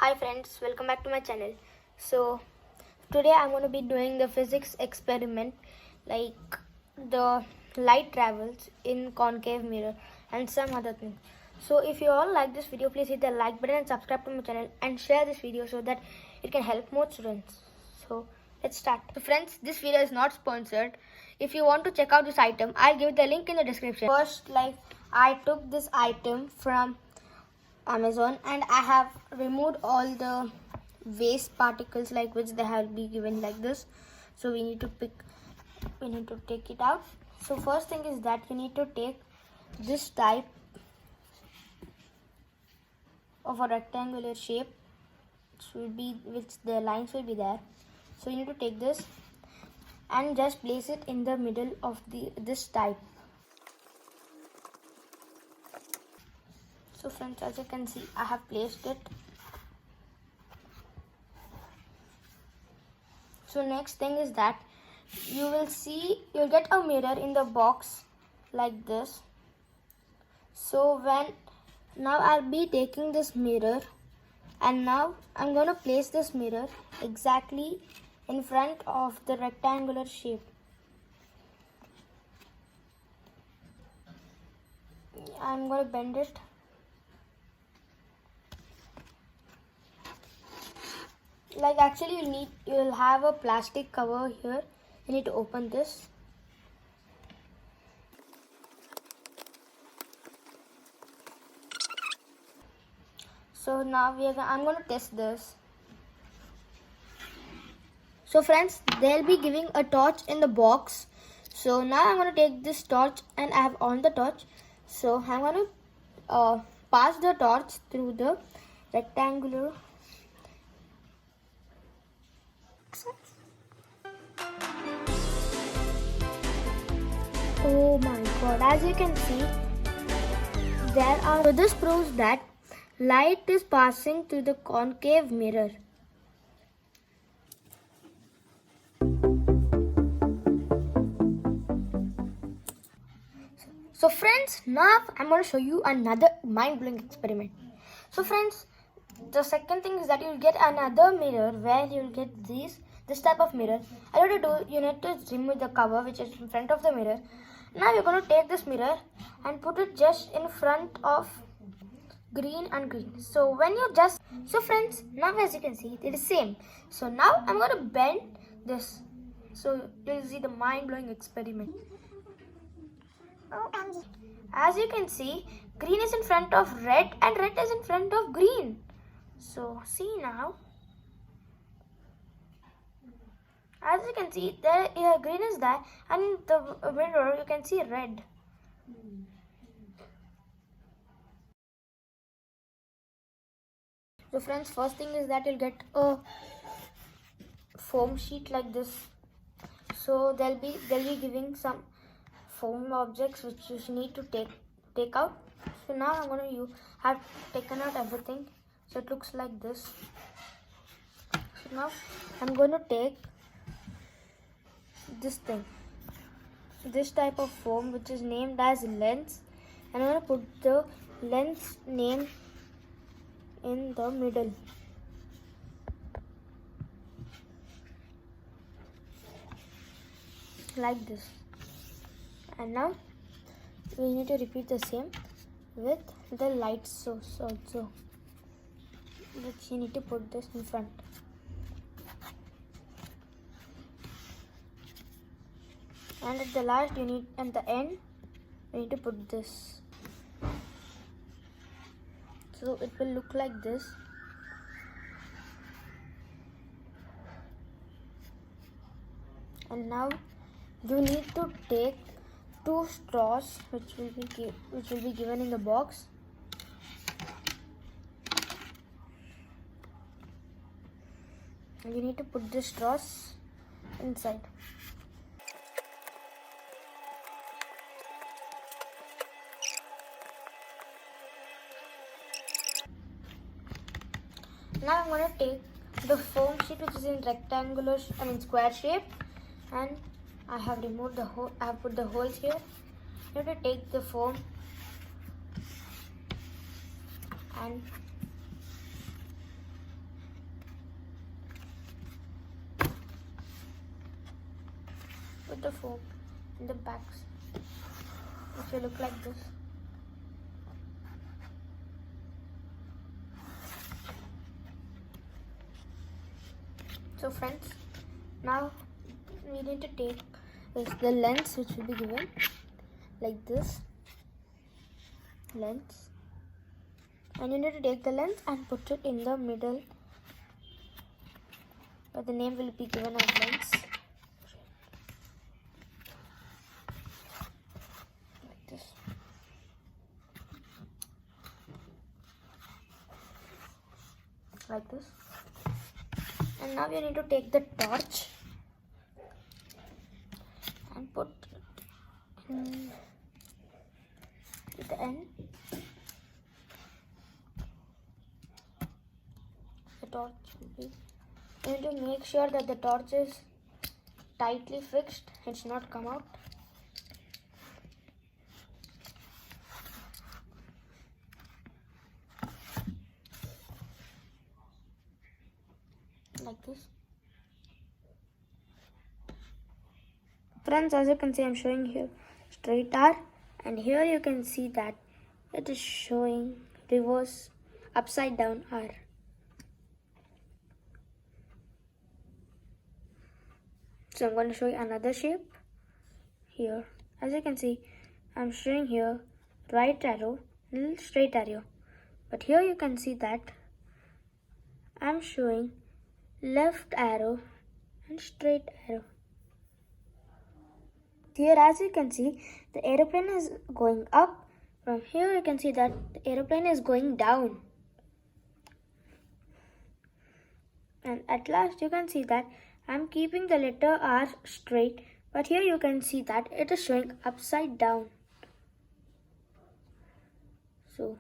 Hi friends, welcome back to my channel. So today I'm going to be doing the physics experiment, like the light travels in concave mirror and some other things. So if you all like this video, please hit the like button and subscribe to my channel and share this video so that it can help more students. So let's start. So friends, this video is not sponsored. If you want to check out this item, I'll give the link in the description. First, I took this item from Amazon and I have removed all the waste particles which they have been given like this. So we need to take it out. So first thing is that you need to take this type of a rectangular shape which the lines will be there. So you need to take this and just place it in the middle of this type. So friends, as you can see, I have placed it. So next thing is that you'll get a mirror in the box like this. So now I'll be taking this mirror and now I'm going to place this mirror exactly in front of the rectangular shape. I'm going to bend it. Actually you'll have a plastic cover here. You need to open this. So now I'm going to test this. So friends, they'll be giving a torch in the box. So now I'm going to take this torch and I have on the torch. So I'm going to pass the torch through the rectangular. Oh my god, as you can see, so this proves that light is passing through the concave mirror. So friends, now I'm going to show you another mind-blowing experiment. So friends, the second thing is that you'll get another mirror where you'll get this type of mirror. All you need to remove the cover which is in front of the mirror. Now you're going to take this mirror and put it just in front of green and green. So friends, now as you can see, it is same. So now I'm going to bend this. So you'll see the mind-blowing experiment. As you can see, green is in front of red and red is in front of green. So see now. As you can see, green is there and the mirror you can see red. So friends, first thing is that you'll get a foam sheet like this. So they'll be giving some foam objects which you need to take out. So now have taken out everything. So it looks like this. So now I'm going to take this type of foam which is named as lens, and I'm going to put the lens name in the middle. Like this. And now we need to repeat the same with the light source also, which you need to put this in front. And at the end you need to put this. So it will look like this. And now you need to take 2 straws which will be given in the box. And you need to put the straws inside. Now I'm going to take the foam sheet which is in square shape, and I have removed the hole. I have put the holes here. You have to take the foam and with the foam in the backs, which will look like this. So friends, now we need to take the lens, which will be given like this lens, and you need to take the lens and put it in the middle, but the name will be given as lens, like this. Like this. And now you need to take the torch and put it in the end. The torch will be. You need to make sure that the torch is tightly fixed, it should not come out. Like this. Friends, as you can see, I'm showing here straight R, and here you can see that it is showing reverse upside down R. So I'm going to show you another shape here. As you can see, I'm showing here right arrow, little straight arrow, but here you can see that I'm showing left arrow and straight arrow. Here, as you can see, the aeroplane is going up. From here you can see that the aeroplane is going down, and at last you can see that I'm keeping the letter R straight, but here you can see that it is showing upside down. So